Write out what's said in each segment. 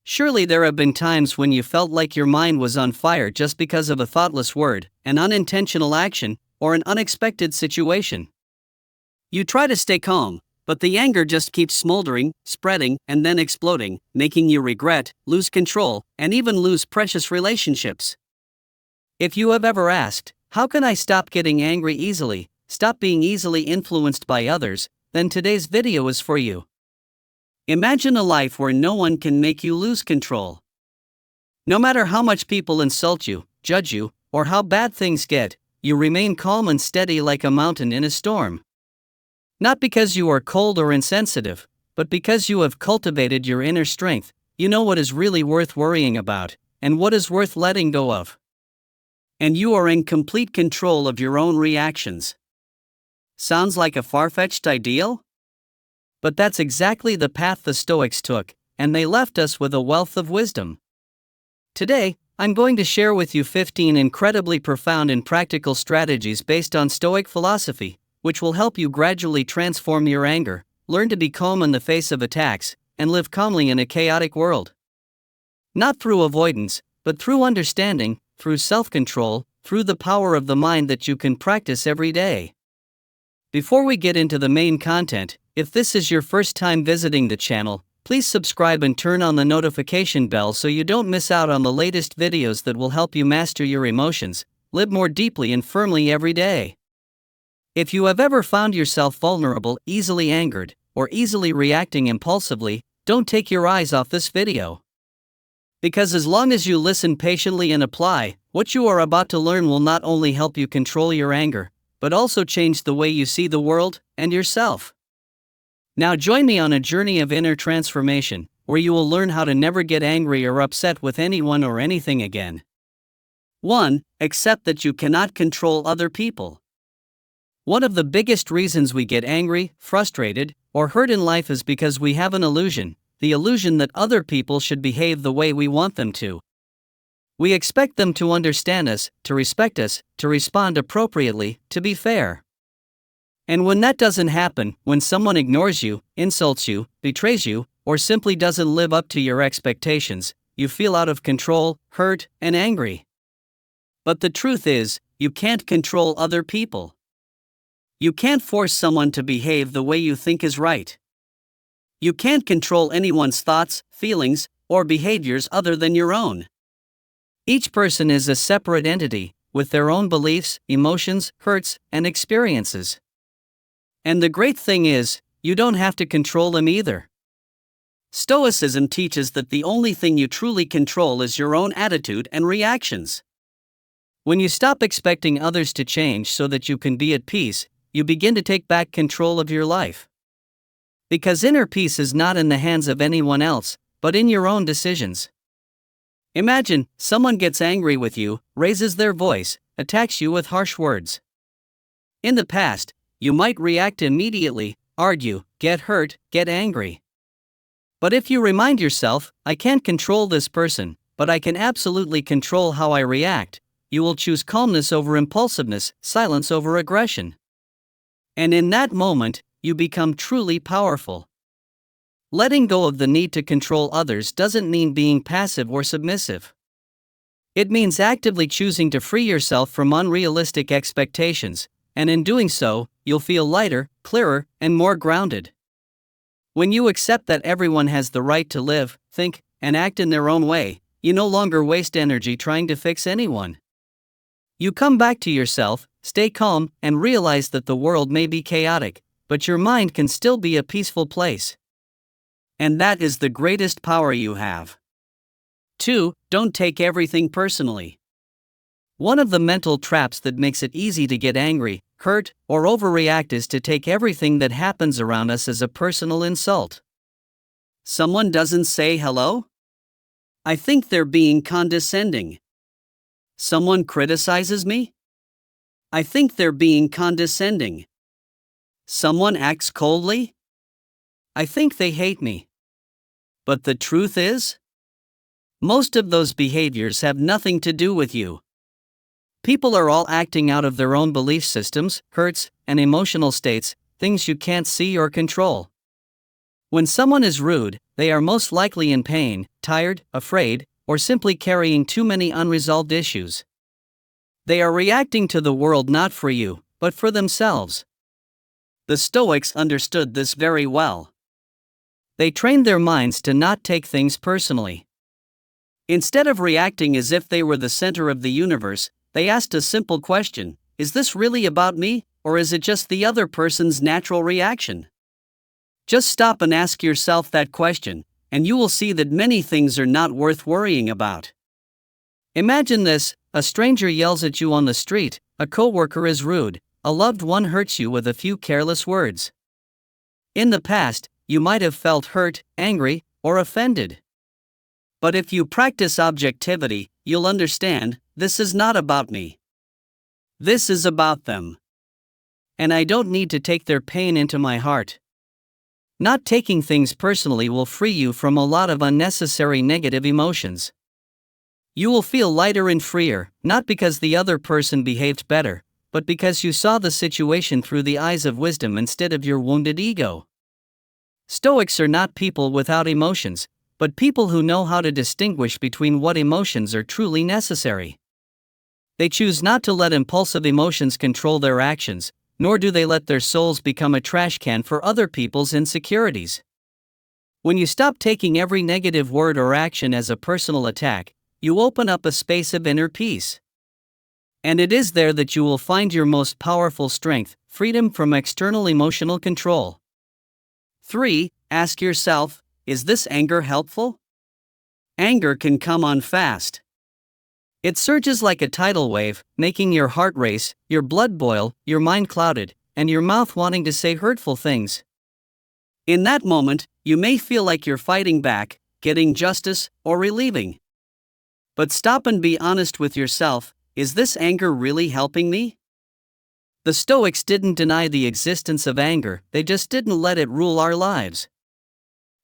Surely there have been times when you felt like your mind was on fire just because of a thoughtless word, an unintentional action, or an unexpected situation. You try to stay calm, but the anger just keeps smoldering, spreading, and then exploding, making you regret, lose control, and even lose precious relationships. If you have ever asked, how can I stop getting angry easily, stop being easily influenced by others, then today's video is for you. Imagine a life where no one can make you lose control. No matter how much people insult you, judge you, or how bad things get, you remain calm and steady like a mountain in a storm. Not because you are cold or insensitive, but because you have cultivated your inner strength. You know what is really worth worrying about, and what is worth letting go of. And you are in complete control of your own reactions. Sounds like a far-fetched ideal? But that's exactly the path the Stoics took, and they left us with a wealth of wisdom. Today, I'm going to share with you 15 incredibly profound and practical strategies based on Stoic philosophy, which will help you gradually transform your anger, learn to be calm in the face of attacks, and live calmly in a chaotic world. Not through avoidance, but through understanding, through self-control, through the power of the mind that you can practice every day. Before we get into the main content, if this is your first time visiting the channel, please subscribe and turn on the notification bell so you don't miss out on the latest videos that will help you master your emotions, live more deeply and firmly every day. If you have ever found yourself vulnerable, easily angered, or easily reacting impulsively, don't take your eyes off this video. Because as long as you listen patiently and apply, what you are about to learn will not only help you control your anger, but also change the way you see the world and yourself. Now join me on a journey of inner transformation, where you will learn how to never get angry or upset with anyone or anything again. 1. Accept that you cannot control other people. One of the biggest reasons we get angry, frustrated, or hurt in life is because we have an illusion, the illusion that other people should behave the way we want them to. We expect them to understand us, to respect us, to respond appropriately, to be fair. And when that doesn't happen, when someone ignores you, insults you, betrays you, or simply doesn't live up to your expectations, you feel out of control, hurt, and angry. But the truth is, you can't control other people. You can't force someone to behave the way you think is right. You can't control anyone's thoughts, feelings, or behaviors other than your own. Each person is a separate entity, with their own beliefs, emotions, hurts, and experiences. And the great thing is, you don't have to control them either. Stoicism teaches that the only thing you truly control is your own attitude and reactions. When you stop expecting others to change so that you can be at peace, you begin to take back control of your life. Because inner peace is not in the hands of anyone else, but in your own decisions. Imagine, someone gets angry with you, raises their voice, attacks you with harsh words. In the past, you might react immediately, argue, get hurt, get angry. But if you remind yourself, I can't control this person, but I can absolutely control how I react, you will choose calmness over impulsiveness, silence over aggression. And in that moment, you become truly powerful. Letting go of the need to control others doesn't mean being passive or submissive. It means actively choosing to free yourself from unrealistic expectations, and in doing so, you'll feel lighter, clearer, and more grounded. When you accept that everyone has the right to live, think, and act in their own way, you no longer waste energy trying to fix anyone. You come back to yourself, stay calm, and realize that the world may be chaotic, but your mind can still be a peaceful place. And that is the greatest power you have. 2. Don't take everything personally. One of the mental traps that makes it easy to get angry, hurt, or overreact is to take everything that happens around us as a personal insult. Someone doesn't say hello? I think they're being condescending. Someone criticizes me? I think they're being condescending. Someone acts coldly? I think they hate me. But the truth is, most of those behaviors have nothing to do with you. People are all acting out of their own belief systems, hurts, and emotional states, things you can't see or control. When someone is rude, they are most likely in pain, tired, afraid, or simply carrying too many unresolved issues. They are reacting to the world not for you, but for themselves. The Stoics understood this very well. They trained their minds to not take things personally. Instead of reacting as if they were the center of the universe, they asked a simple question: is this really about me, or is it just the other person's natural reaction? Just stop and ask yourself that question, and you will see that many things are not worth worrying about. Imagine this: a stranger yells at you on the street, a coworker is rude, a loved one hurts you with a few careless words. In the past, you might have felt hurt, angry, or offended. But if you practice objectivity, you'll understand, this is not about me. This is about them. And I don't need to take their pain into my heart. Not taking things personally will free you from a lot of unnecessary negative emotions. You will feel lighter and freer, not because the other person behaved better, but because you saw the situation through the eyes of wisdom instead of your wounded ego. Stoics are not people without emotions, but people who know how to distinguish between what emotions are truly necessary. They choose not to let impulsive emotions control their actions, nor do they let their souls become a trash can for other people's insecurities. When you stop taking every negative word or action as a personal attack, you open up a space of inner peace. And it is there that you will find your most powerful strength, freedom from external emotional control. 3. Ask yourself, is this anger helpful? Anger can come on fast. It surges like a tidal wave, making your heart race, your blood boil, your mind clouded, and your mouth wanting to say hurtful things. In that moment, you may feel like you're fighting back, getting justice, or relieving. But stop and be honest with yourself: is this anger really helping me? The Stoics didn't deny the existence of anger, they just didn't let it rule our lives.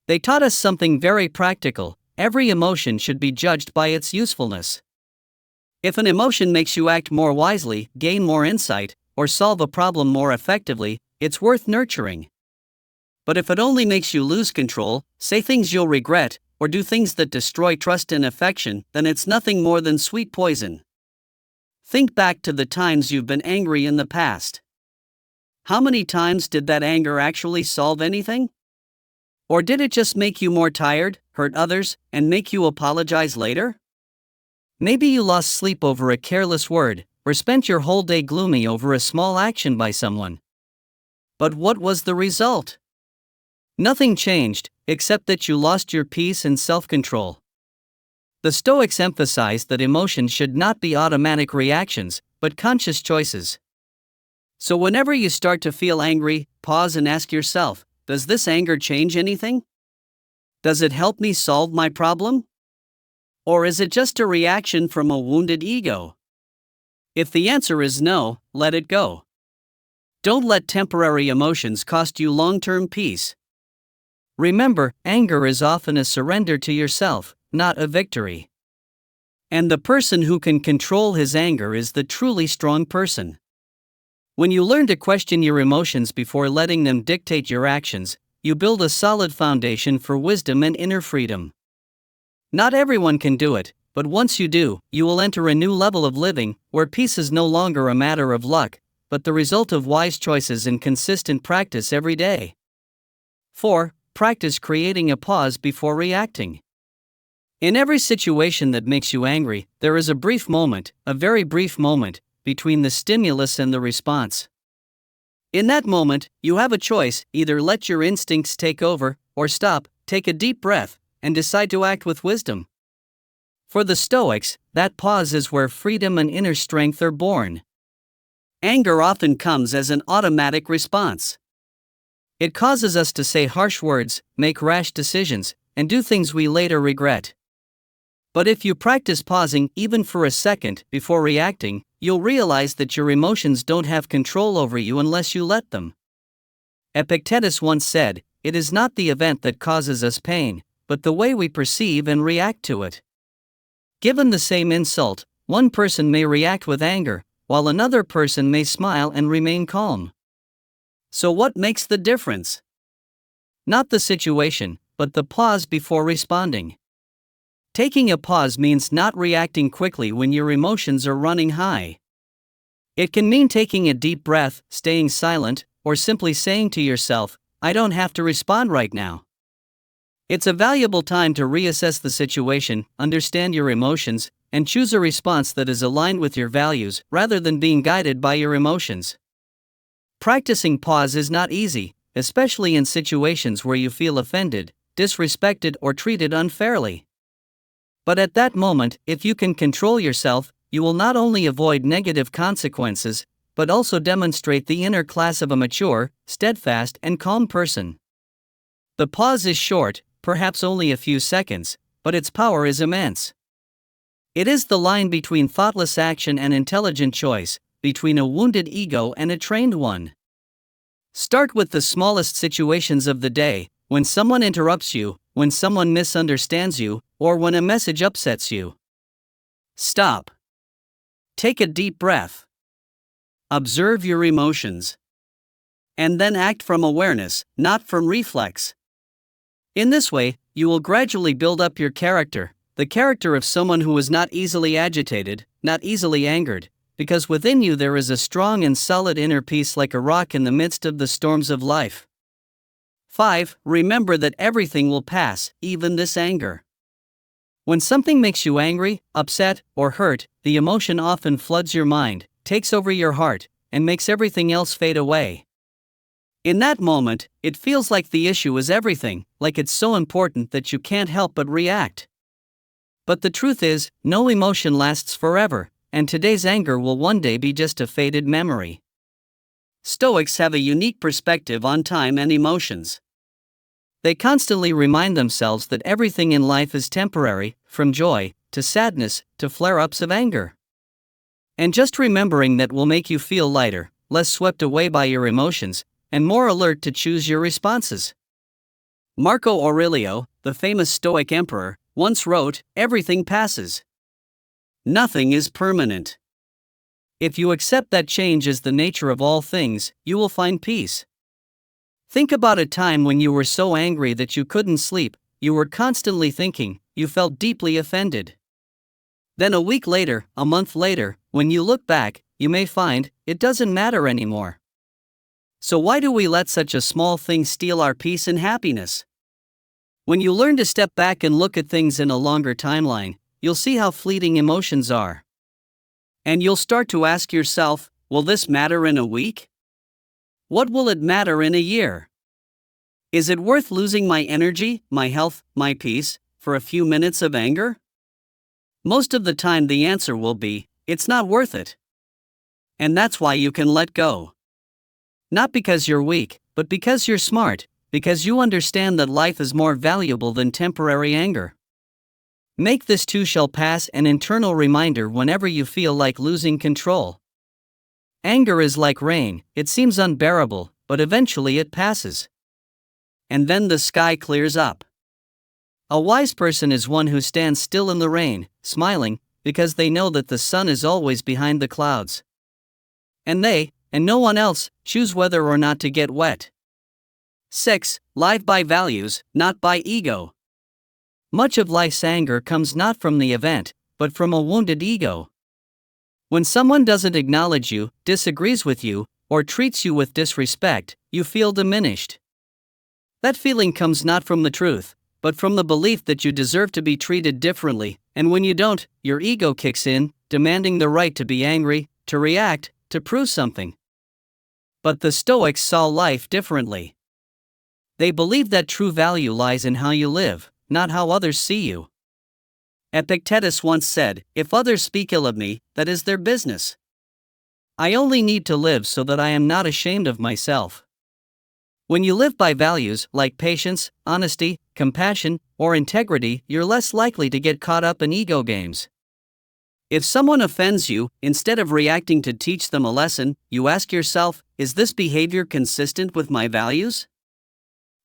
They taught us something very practical: every emotion should be judged by its usefulness. If an emotion makes you act more wisely, gain more insight, or solve a problem more effectively, it's worth nurturing. But if it only makes you lose control, say things you'll regret, or do things that destroy trust and affection, then it's nothing more than sweet poison. Think back to the times you've been angry in the past. How many times did that anger actually solve anything? Or did it just make you more tired, hurt others, and make you apologize later? Maybe you lost sleep over a careless word, or spent your whole day gloomy over a small action by someone. But what was the result? Nothing changed, except that you lost your peace and self-control. The Stoics emphasized that emotions should not be automatic reactions, but conscious choices. So whenever you start to feel angry, pause and ask yourself, does this anger change anything? Does it help me solve my problem? Or is it just a reaction from a wounded ego? If the answer is no, let it go. Don't let temporary emotions cost you long-term peace. Remember, anger is often a surrender to yourself, not a victory. And the person who can control his anger is the truly strong person. When you learn to question your emotions before letting them dictate your actions, you build a solid foundation for wisdom and inner freedom. Not everyone can do it, but once you do, you will enter a new level of living, where peace is no longer a matter of luck, but the result of wise choices and consistent practice every day. 4. Practice creating a pause before reacting. In every situation that makes you angry, there is a brief moment, a very brief moment, between the stimulus and the response. In that moment, you have a choice: either let your instincts take over, or stop, take a deep breath, and decide to act with wisdom. For the Stoics, that pause is where freedom and inner strength are born. Anger often comes as an automatic response. It causes us to say harsh words, make rash decisions, and do things we later regret. But if you practice pausing even for a second before reacting, you'll realize that your emotions don't have control over you unless you let them. Epictetus once said, "It is not the event that causes us pain, but the way we perceive and react to it." Given the same insult, one person may react with anger, while another person may smile and remain calm. So what makes the difference? Not the situation, but the pause before responding. Taking a pause means not reacting quickly when your emotions are running high. It can mean taking a deep breath, staying silent, or simply saying to yourself, "I don't have to respond right now." It's a valuable time to reassess the situation, understand your emotions, and choose a response that is aligned with your values rather than being guided by your emotions. Practicing pause is not easy, especially in situations where you feel offended, disrespected, or treated unfairly. But at that moment, if you can control yourself, you will not only avoid negative consequences, but also demonstrate the inner class of a mature, steadfast, and calm person. The pause is short, perhaps only a few seconds, but its power is immense. It is the line between thoughtless action and intelligent choice, between a wounded ego and a trained one. Start with the smallest situations of the day, when someone interrupts you, when someone misunderstands you, or when a message upsets you. Stop. Take a deep breath. Observe your emotions. And then act from awareness, not from reflex. In this way, you will gradually build up your character, the character of someone who is not easily agitated, not easily angered, because within you there is a strong and solid inner peace like a rock in the midst of the storms of life. 5. Remember that everything will pass, even this anger. When something makes you angry, upset, or hurt, the emotion often floods your mind, takes over your heart, and makes everything else fade away. In that moment, it feels like the issue is everything, like it's so important that you can't help but react. But the truth is, no emotion lasts forever, and today's anger will one day be just a faded memory. Stoics have a unique perspective on time and emotions. They constantly remind themselves that everything in life is temporary, from joy to sadness to flare-ups of anger. And just remembering that will make you feel lighter, less swept away by your emotions, and more alert to choose your responses. Marco Aurelio, the famous Stoic emperor, once wrote, "Everything passes. Nothing is permanent." If you accept that change is the nature of all things, you will find peace. Think about a time when you were so angry that you couldn't sleep, you were constantly thinking, you felt deeply offended. Then a week later, a month later, when you look back, you may find, it doesn't matter anymore. So why do we let such a small thing steal our peace and happiness? When you learn to step back and look at things in a longer timeline, you'll see how fleeting emotions are. And you'll start to ask yourself, will this matter in a week? What will it matter in a year? Is it worth losing my energy, my health, my peace, for a few minutes of anger? Most of the time the answer will be, it's not worth it. And that's why you can let go. Not because you're weak, but because you're smart, because you understand that life is more valuable than temporary anger. Make this too shall pass an internal reminder whenever you feel like losing control. Anger is like rain, it seems unbearable, but eventually it passes. And then the sky clears up. A wise person is one who stands still in the rain, smiling, because they know that the sun is always behind the clouds. And they, and no one else, choose whether or not to get wet. 6. Live by values, not by ego. Much of life's anger comes not from the event, but from a wounded ego. When someone doesn't acknowledge you, disagrees with you, or treats you with disrespect, you feel diminished. That feeling comes not from the truth, but from the belief that you deserve to be treated differently, and when you don't, your ego kicks in, demanding the right to be angry, to react, to prove something. But the Stoics saw life differently. They believed that true value lies in how you live, not how others see you. Epictetus once said, "If others speak ill of me, that is their business. I only need to live so that I am not ashamed of myself." When you live by values like patience, honesty, compassion, or integrity, you're less likely to get caught up in ego games. If someone offends you, instead of reacting to teach them a lesson, you ask yourself, is this behavior consistent with my values?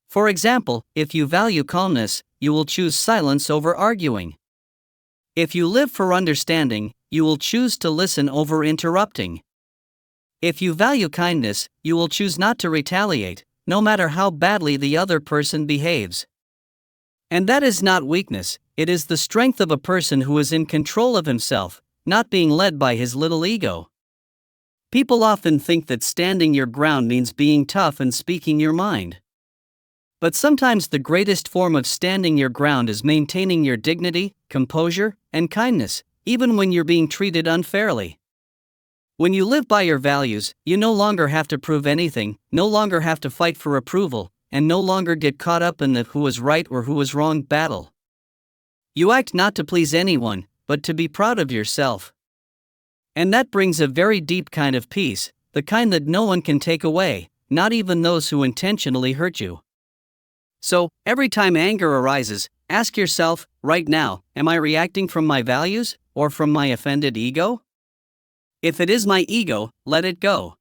For example, if you value calmness, you will choose silence over arguing. If you live for understanding, you will choose to listen over interrupting. If you value kindness, you will choose not to retaliate, no matter how badly the other person behaves. And that is not weakness, it is the strength of a person who is in control of himself, not being led by his little ego. People often think that standing your ground means being tough and speaking your mind. But sometimes the greatest form of standing your ground is maintaining your dignity, composure, and kindness, even when you're being treated unfairly. When you live by your values, you no longer have to prove anything, no longer have to fight for approval, and no longer get caught up in the who was right or who was wrong battle. You act not to please anyone, but to be proud of yourself. And that brings a very deep kind of peace, the kind that no one can take away, not even those who intentionally hurt you. So, every time anger arises, ask yourself, right now, am I reacting from my values, or from my offended ego? If it is my ego, let it go.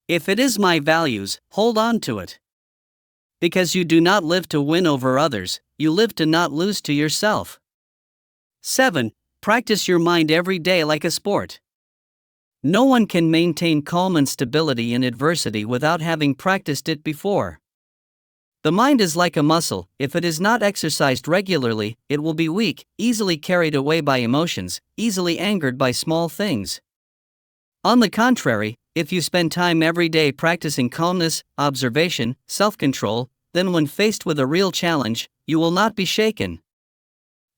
If it is my values, hold on to it. Because you do not live to win over others, you live to not lose to yourself. 7. Practice your mind every day like a sport. No one can maintain calm and stability in adversity without having practiced it before. The mind is like a muscle, if it is not exercised regularly, it will be weak, easily carried away by emotions, easily angered by small things. On the contrary, if you spend time every day practicing calmness, observation, self-control, then when faced with a real challenge, you will not be shaken.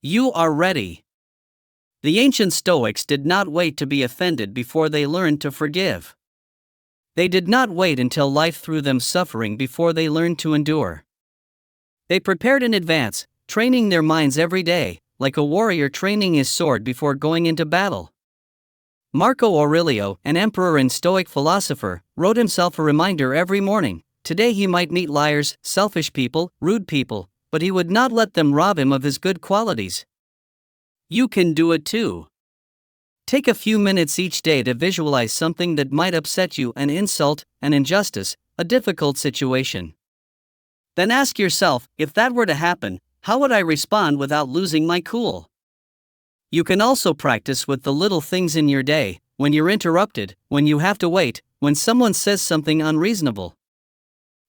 You are ready. The ancient Stoics did not wait to be offended before they learned to forgive. They did not wait until life threw them suffering before they learned to endure. They prepared in advance, training their minds every day, like a warrior training his sword before going into battle. Marco Aurelio, an emperor and Stoic philosopher, wrote himself a reminder every morning. Today he might meet liars, selfish people, rude people, but he would not let them rob him of his good qualities. You can do it too. Take a few minutes each day to visualize something that might upset you, an insult, an injustice, a difficult situation. Then ask yourself, if that were to happen, how would I respond without losing my cool? You can also practice with the little things in your day, when you're interrupted, when you have to wait, when someone says something unreasonable.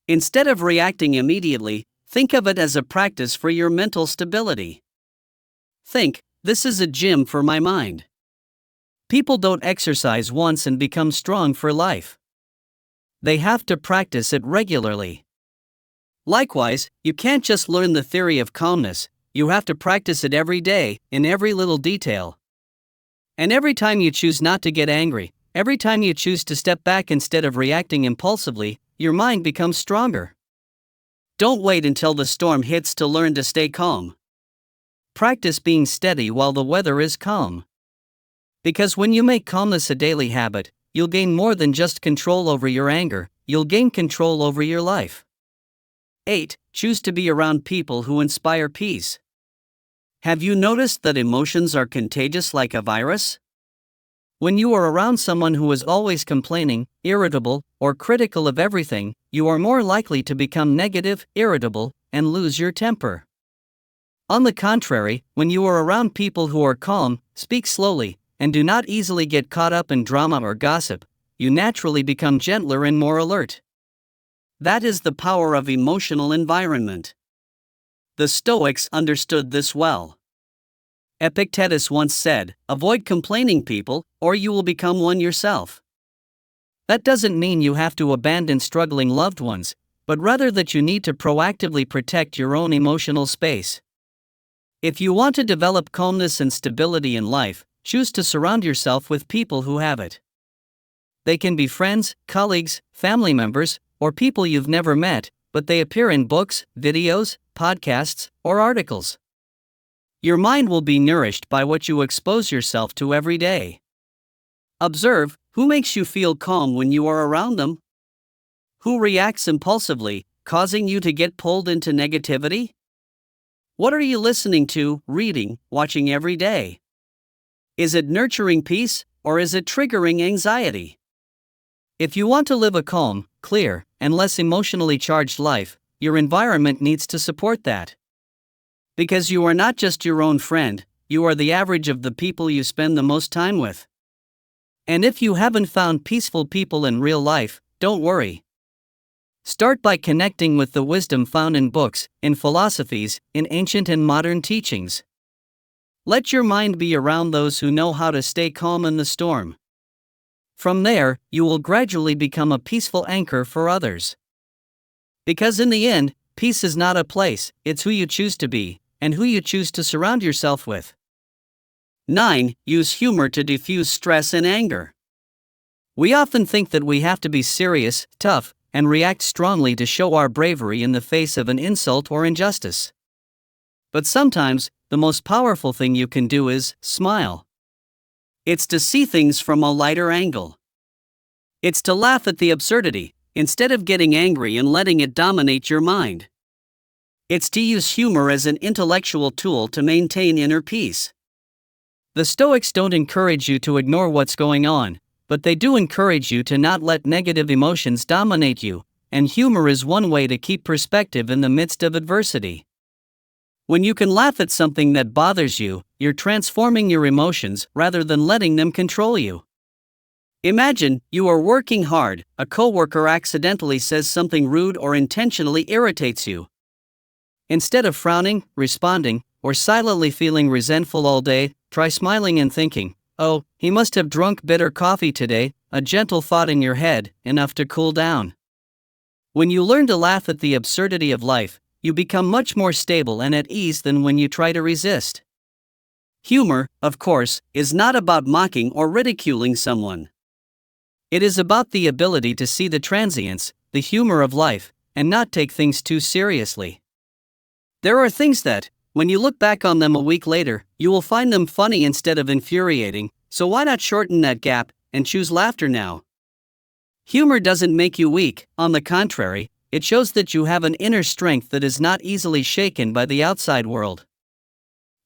Instead of reacting immediately, think of it as a practice for your mental stability. Think, this is a gym for my mind. People don't exercise once and become strong for life. They have to practice it regularly. Likewise, you can't just learn the theory of calmness, you have to practice it every day, in every little detail. And every time you choose not to get angry, every time you choose to step back instead of reacting impulsively, your mind becomes stronger. Don't wait until the storm hits to learn to stay calm. Practice being steady while the weather is calm. Because when you make calmness a daily habit, you'll gain more than just control over your anger, you'll gain control over your life. 8. Choose to be around people who inspire peace. Have you noticed that emotions are contagious like a virus? When you are around someone who is always complaining, irritable, or critical of everything, you are more likely to become negative, irritable, and lose your temper. On the contrary, when you are around people who are calm, speak slowly, and do not easily get caught up in drama or gossip, you naturally become gentler and more alert. That is the power of emotional environment. The Stoics understood this well. Epictetus once said, "Avoid complaining people, or you will become one yourself." That doesn't mean you have to abandon struggling loved ones, but rather that you need to proactively protect your own emotional space. If you want to develop calmness and stability in life, choose to surround yourself with people who have it. They can be friends, colleagues, family members, or people you've never met, but they appear in books, videos, podcasts, or articles. Your mind will be nourished by what you expose yourself to every day. Observe, who makes you feel calm when you are around them? Who reacts impulsively, causing you to get pulled into negativity? What are you listening to, reading, watching every day? Is it nurturing peace, or is it triggering anxiety? If you want to live a calm, clear, and less emotionally charged life, your environment needs to support that. Because you are not just your own friend, you are the average of the people you spend the most time with. And if you haven't found peaceful people in real life, don't worry. Start by connecting with the wisdom found in books, in philosophies, in ancient and modern teachings. Let your mind be around those who know how to stay calm in the storm. From there, you will gradually become a peaceful anchor for others. Because in the end, peace is not a place, it's who you choose to be, and who you choose to surround yourself with. 9. Use humor to diffuse stress and anger. We often think that we have to be serious, tough, and react strongly to show our bravery in the face of an insult or injustice. But sometimes, the most powerful thing you can do is smile. It's to see things from a lighter angle. It's to laugh at the absurdity, instead of getting angry and letting it dominate your mind. It's to use humor as an intellectual tool to maintain inner peace. The Stoics don't encourage you to ignore what's going on, but they do encourage you to not let negative emotions dominate you, and humor is one way to keep perspective in the midst of adversity. When you can laugh at something that bothers you, you're transforming your emotions rather than letting them control you. Imagine, you are working hard, a coworker accidentally says something rude or intentionally irritates you. Instead of frowning, responding, or silently feeling resentful all day, try smiling and thinking, "Oh, he must have drunk bitter coffee today," a gentle thought in your head, enough to cool down. When you learn to laugh at the absurdity of life, you become much more stable and at ease than when you try to resist. Humor, of course, is not about mocking or ridiculing someone. It is about the ability to see the transience, the humor of life, and not take things too seriously. There are things that, when you look back on them a week later, you will find them funny instead of infuriating, so why not shorten that gap and choose laughter now? Humor doesn't make you weak, on the contrary, it shows that you have an inner strength that is not easily shaken by the outside world.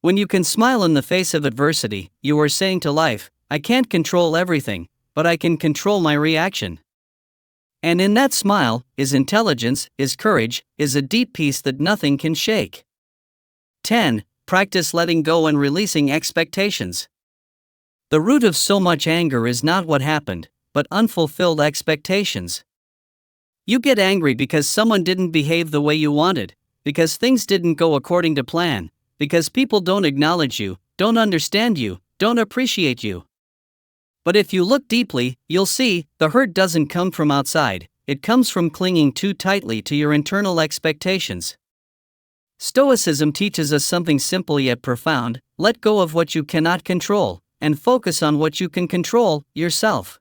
When you can smile in the face of adversity, you are saying to life, "I can't control everything, but I can control my reaction." And in that smile, is intelligence, is courage, is a deep peace that nothing can shake. 10. Practice letting go and releasing expectations. The root of so much anger is not what happened, but unfulfilled expectations. You get angry because someone didn't behave the way you wanted, because things didn't go according to plan, because people don't acknowledge you, don't understand you, don't appreciate you. But if you look deeply, you'll see, the hurt doesn't come from outside, it comes from clinging too tightly to your internal expectations. Stoicism teaches us something simple yet profound: let go of what you cannot control, and focus on what you can control, yourself.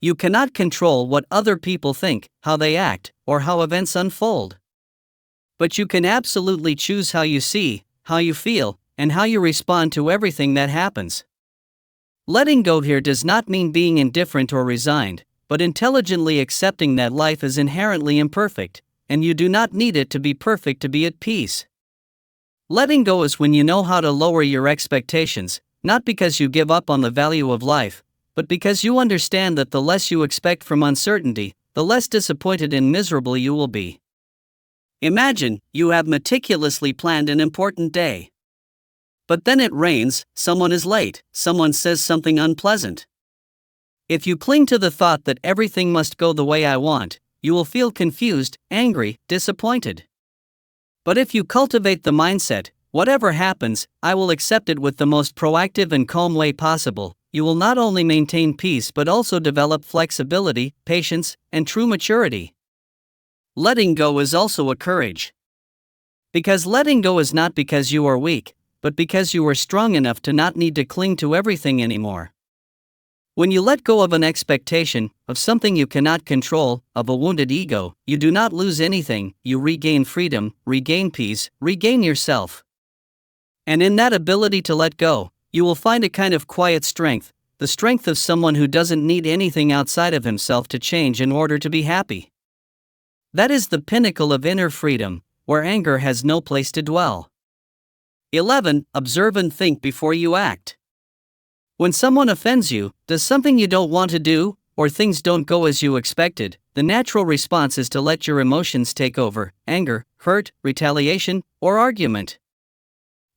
You cannot control what other people think, how they act, or how events unfold. But you can absolutely choose how you see, how you feel, and how you respond to everything that happens. Letting go here does not mean being indifferent or resigned, but intelligently accepting that life is inherently imperfect, and you do not need it to be perfect to be at peace. Letting go is when you know how to lower your expectations, not because you give up on the value of life, but because you understand that the less you expect from uncertainty, the less disappointed and miserable you will be. Imagine, you have meticulously planned an important day. But then it rains, someone is late, someone says something unpleasant. If you cling to the thought that everything must go the way I want, you will feel confused, angry, disappointed. But if you cultivate the mindset, whatever happens, I will accept it with the most proactive and calm way possible, you will not only maintain peace but also develop flexibility, patience, and true maturity. Letting go is also a courage. Because letting go is not because you are weak, but because you are strong enough to not need to cling to everything anymore. When you let go of an expectation, of something you cannot control, of a wounded ego, you do not lose anything, you regain freedom, regain peace, regain yourself. And in that ability to let go, you will find a kind of quiet strength, the strength of someone who doesn't need anything outside of himself to change in order to be happy. That is the pinnacle of inner freedom, where anger has no place to dwell. 11. Observe and think before you act. When someone offends you, does something you don't want to do, or things don't go as you expected, the natural response is to let your emotions take over: anger, hurt, retaliation, or argument.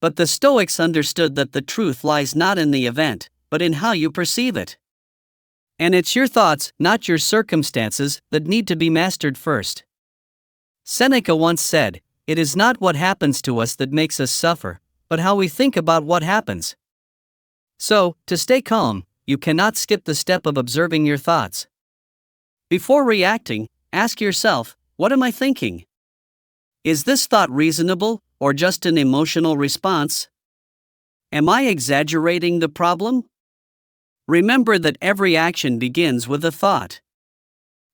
But the Stoics understood that the truth lies not in the event, but in how you perceive it. And it's your thoughts, not your circumstances, that need to be mastered first. Seneca once said, "It is not what happens to us that makes us suffer, but how we think about what happens." So, to stay calm, you cannot skip the step of observing your thoughts. Before reacting, ask yourself, what am I thinking? Is this thought reasonable, or just an emotional response? Am I exaggerating the problem? Remember that every action begins with a thought.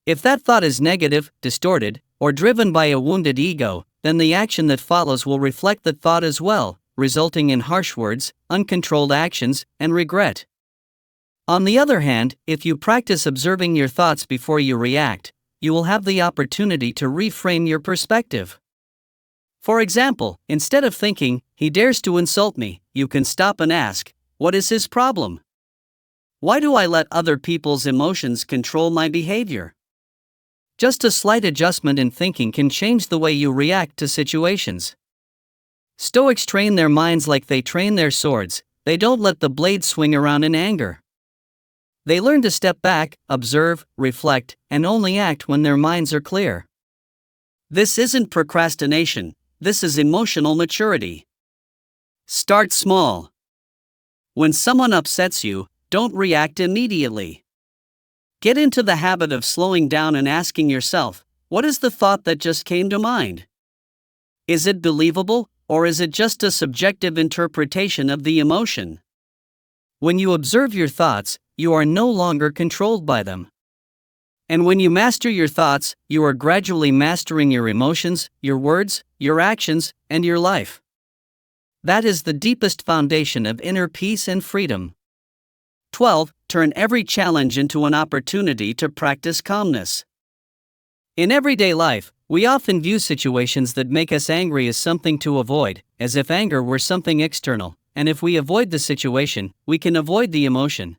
If that thought is negative, distorted, or driven by a wounded ego, then the action that follows will reflect that thought as well, resulting in harsh words, uncontrolled actions, and regret. On the other hand, if you practice observing your thoughts before you react, you will have the opportunity to reframe your perspective. For example, instead of thinking, "He dares to insult me," you can stop and ask, "What is his problem? Why do I let other people's emotions control my behavior?" Just a slight adjustment in thinking can change the way you react to situations. Stoics train their minds like they train their swords. They don't let the blade swing around in anger. They learn to step back, observe, reflect, and only act when their minds are clear. This isn't procrastination, this is emotional maturity. Start small. When someone upsets you, don't react immediately. Get into the habit of slowing down and asking yourself, what is the thought that just came to mind? Is it believable, or is it just a subjective interpretation of the emotion? When you observe your thoughts, you are no longer controlled by them. And when you master your thoughts, you are gradually mastering your emotions, your words, your actions, and your life. That is the deepest foundation of inner peace and freedom. 12. Turn every challenge into an opportunity to practice calmness. In everyday life, we often view situations that make us angry as something to avoid, as if anger were something external, and if we avoid the situation, we can avoid the emotion.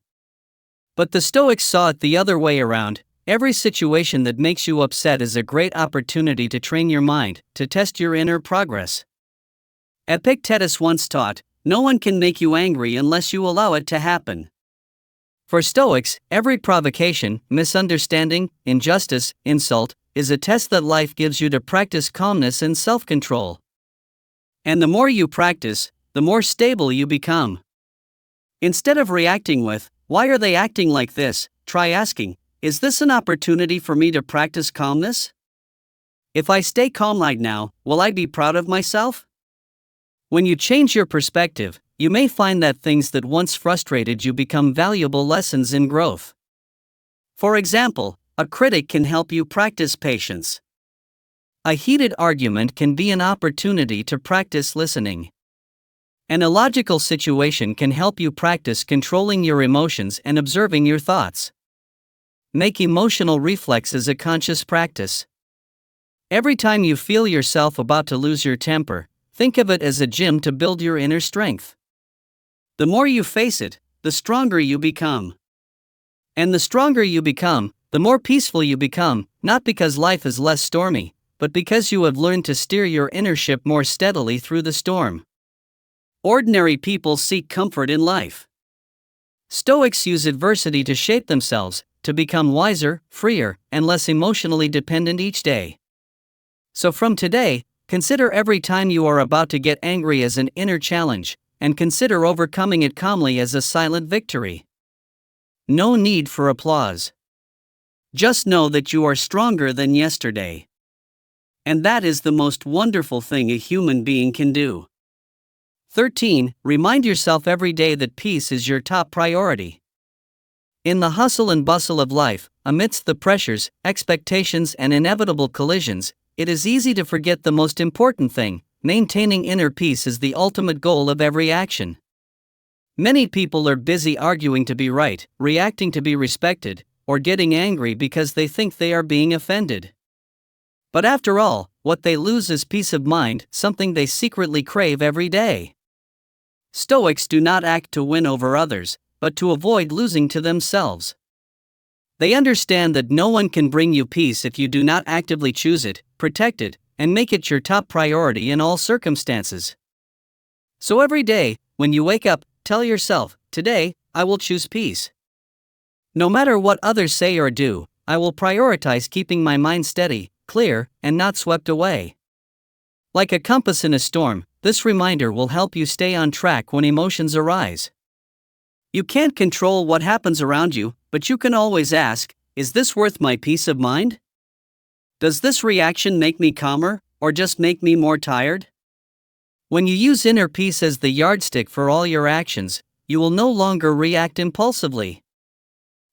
But the Stoics saw it the other way around. Every situation that makes you upset is a great opportunity to train your mind, to test your inner progress. Epictetus once taught, "No one can make you angry unless you allow it to happen." For Stoics, every provocation, misunderstanding, injustice, insult, is a test that life gives you to practice calmness and self-control. And the more you practice, the more stable you become. Instead of reacting with, "Why are they acting like this?" try asking, "Is this an opportunity for me to practice calmness? If I stay calm right now, will I be proud of myself?" When you change your perspective, you may find that things that once frustrated you become valuable lessons in growth. For example, a critic can help you practice patience. A heated argument can be an opportunity to practice listening. An illogical situation can help you practice controlling your emotions and observing your thoughts. Make emotional reflexes a conscious practice. Every time you feel yourself about to lose your temper, think of it as a gym to build your inner strength. The more you face it, the stronger you become. And the stronger you become, the more peaceful you become, not because life is less stormy, but because you have learned to steer your inner ship more steadily through the storm. Ordinary people seek comfort in life. Stoics use adversity to shape themselves, to become wiser, freer, and less emotionally dependent each day. So from today, consider every time you are about to get angry as an inner challenge, and consider overcoming it calmly as a silent victory. No need for applause. Just know that you are stronger than yesterday. And that is the most wonderful thing a human being can do. 13. Remind yourself every day that peace is your top priority. In the hustle and bustle of life, amidst the pressures, expectations, and inevitable collisions, it is easy to forget the most important thing. Maintaining inner peace is the ultimate goal of every action. Many people are busy arguing to be right, reacting to be respected, or getting angry because they think they are being offended. But after all, what they lose is peace of mind, something they secretly crave every day. Stoics do not act to win over others, but to avoid losing to themselves. They understand that no one can bring you peace if you do not actively choose it, protect it, and make it your top priority in all circumstances. So every day, when you wake up, tell yourself, "Today, I will choose peace." No matter what others say or do, I will prioritize keeping my mind steady, clear, and not swept away. Like a compass in a storm, this reminder will help you stay on track when emotions arise. You can't control what happens around you, but you can always ask, is this worth my peace of mind? Does this reaction make me calmer, or just make me more tired? When you use inner peace as the yardstick for all your actions, you will no longer react impulsively.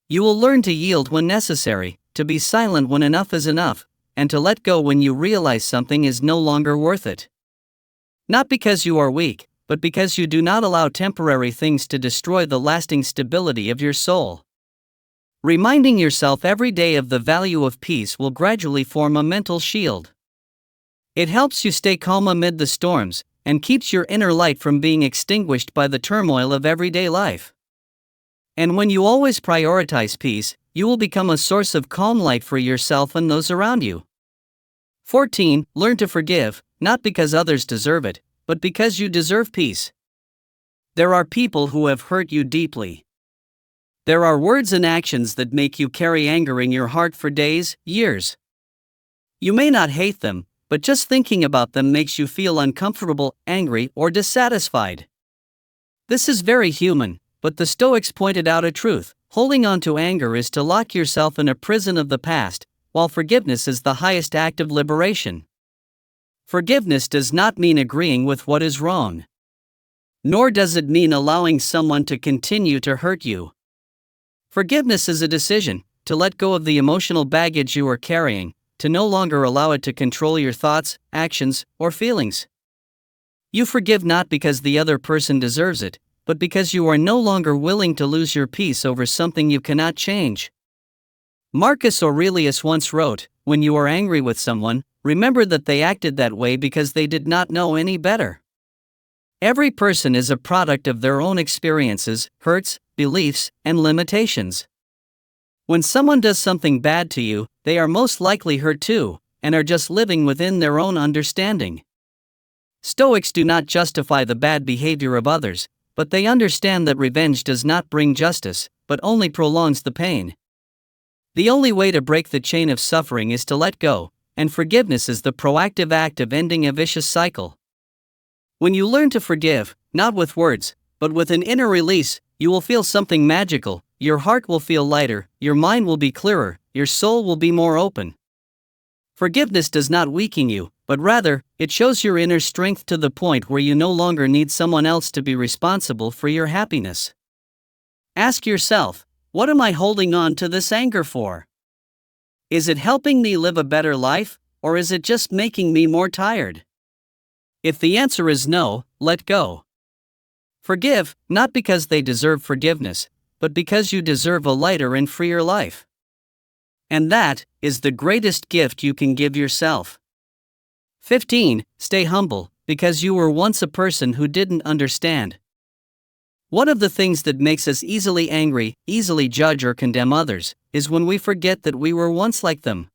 You will learn to yield when necessary, to be silent when enough is enough, and to let go when you realize something is no longer worth it. Not because you are weak, but because you do not allow temporary things to destroy the lasting stability of your soul. Reminding yourself every day of the value of peace will gradually form a mental shield. It helps you stay calm amid the storms, and keeps your inner light from being extinguished by the turmoil of everyday life. And when you always prioritize peace, you will become a source of calm light for yourself and those around you. 14. Learn to forgive, not because others deserve it, but because you deserve peace. There are people who have hurt you deeply. There are words and actions that make you carry anger in your heart for days, years. You may not hate them, but just thinking about them makes you feel uncomfortable, angry, or dissatisfied. This is very human, but the Stoics pointed out a truth: holding on to anger is to lock yourself in a prison of the past, while forgiveness is the highest act of liberation. Forgiveness does not mean agreeing with what is wrong. Nor does it mean allowing someone to continue to hurt you. Forgiveness is a decision to let go of the emotional baggage you are carrying, to no longer allow it to control your thoughts, actions, or feelings. You forgive not because the other person deserves it, but because you are no longer willing to lose your peace over something you cannot change. Marcus Aurelius once wrote, "When you are angry with someone, remember that they acted that way because they did not know any better." Every person is a product of their own experiences, hurts, beliefs, and limitations. When someone does something bad to you, they are most likely hurt too, and are just living within their own understanding. Stoics do not justify the bad behavior of others, but they understand that revenge does not bring justice, but only prolongs the pain. The only way to break the chain of suffering is to let go, and forgiveness is the proactive act of ending a vicious cycle. When you learn to forgive, not with words, but with an inner release, you will feel something magical. Your heart will feel lighter, your mind will be clearer, your soul will be more open. Forgiveness does not weaken you, but rather, it shows your inner strength to the point where you no longer need someone else to be responsible for your happiness. Ask yourself, what am I holding on to this anger for? Is it helping me live a better life, or is it just making me more tired? If the answer is no, let go. Forgive, not because they deserve forgiveness, but because you deserve a lighter and freer life. And that is the greatest gift you can give yourself. 15. Stay humble, because you were once a person who didn't understand. One of the things that makes us easily angry, easily judge or condemn others, is when we forget that we were once like them.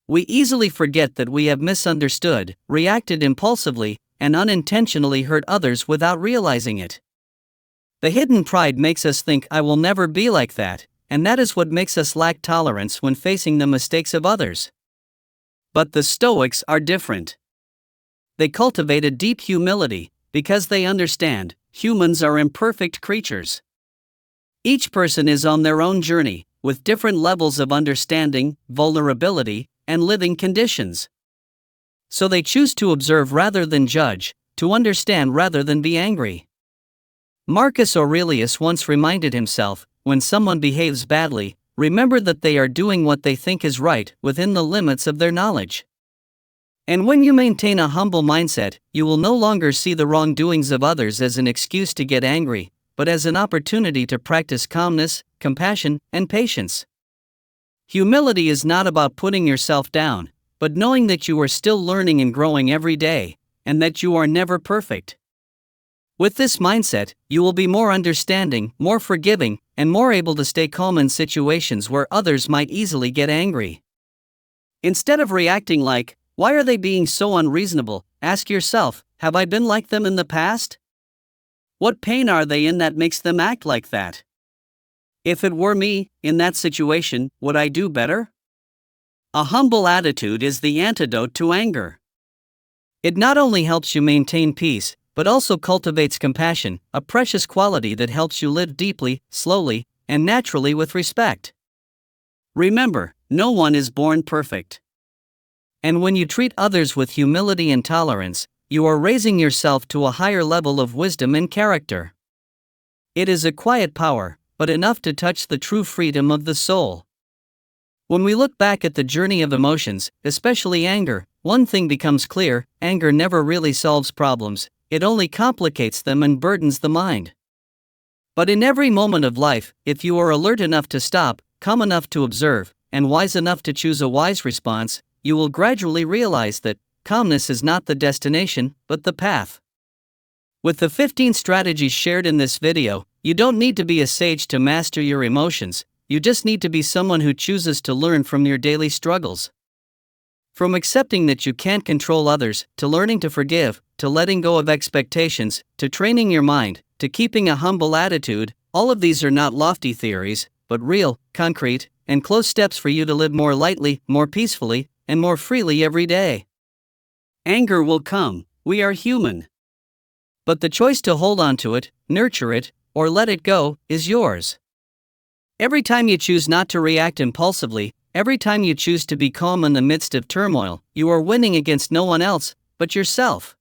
We easily forget that we have misunderstood, reacted impulsively, and unintentionally hurt others without realizing it. The hidden pride makes us think, "I will never be like that," and that is what makes us lack tolerance when facing the mistakes of others. But the Stoics are different. They cultivate a deep humility, because they understand, humans are imperfect creatures. Each person is on their own journey, with different levels of understanding, vulnerability, and living conditions. So they choose to observe rather than judge, to understand rather than be angry. Marcus Aurelius once reminded himself, when someone behaves badly, remember that they are doing what they think is right within the limits of their knowledge. And when you maintain a humble mindset, you will no longer see the wrongdoings of others as an excuse to get angry, but as an opportunity to practice calmness, compassion, and patience. Humility is not about putting yourself down, but knowing that you are still learning and growing every day, and that you are never perfect. With this mindset, you will be more understanding, more forgiving, and more able to stay calm in situations where others might easily get angry. Instead of reacting like, "Why are they being so unreasonable?" ask yourself, "Have I been like them in the past? What pain are they in that makes them act like that?" If it were me, in that situation, would I do better? A humble attitude is the antidote to anger. It not only helps you maintain peace, but also cultivates compassion, a precious quality that helps you live deeply, slowly, and naturally with respect. Remember, no one is born perfect. And when you treat others with humility and tolerance, you are raising yourself to a higher level of wisdom and character. It is a quiet power, but enough to touch the true freedom of the soul. When we look back at the journey of emotions, especially anger, one thing becomes clear: anger never really solves problems, it only complicates them and burdens the mind. But in every moment of life, if you are alert enough to stop, calm enough to observe, and wise enough to choose a wise response, you will gradually realize that calmness is not the destination, but the path. With the 15 strategies shared in this video, you don't need to be a sage to master your emotions, you just need to be someone who chooses to learn from your daily struggles. From accepting that you can't control others, to learning to forgive, to letting go of expectations, to training your mind, to keeping a humble attitude, all of these are not lofty theories, but real, concrete, and close steps for you to live more lightly, more peacefully, and more freely every day. Anger will come, we are human. But the choice to hold on to it, nurture it, or let it go, is yours. Every time you choose not to react impulsively, every time you choose to be calm in the midst of turmoil, you are winning against no one else but yourself.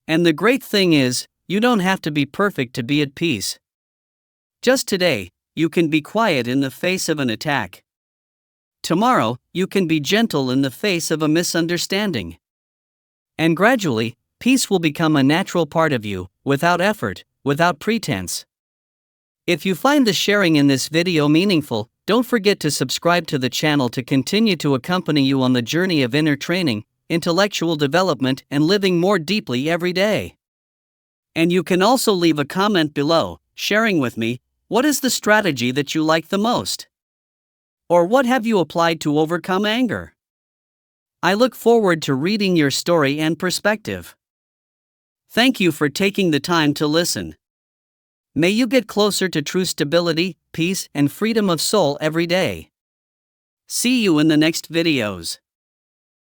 And the great thing is, you don't have to be perfect to be at peace. Just today, you can be quiet in the face of an attack. Tomorrow, you can be gentle in the face of a misunderstanding. And gradually, peace will become a natural part of you, without effort, without pretense. If you find the sharing in this video meaningful, don't forget to subscribe to the channel to continue to accompany you on the journey of inner training, intellectual development, and living more deeply every day. And you can also leave a comment below, sharing with me, what is the strategy that you like the most? Or what have you applied to overcome anger? I look forward to reading your story and perspective. Thank you for taking the time to listen. May you get closer to true stability, peace, and freedom of soul every day. See you in the next videos.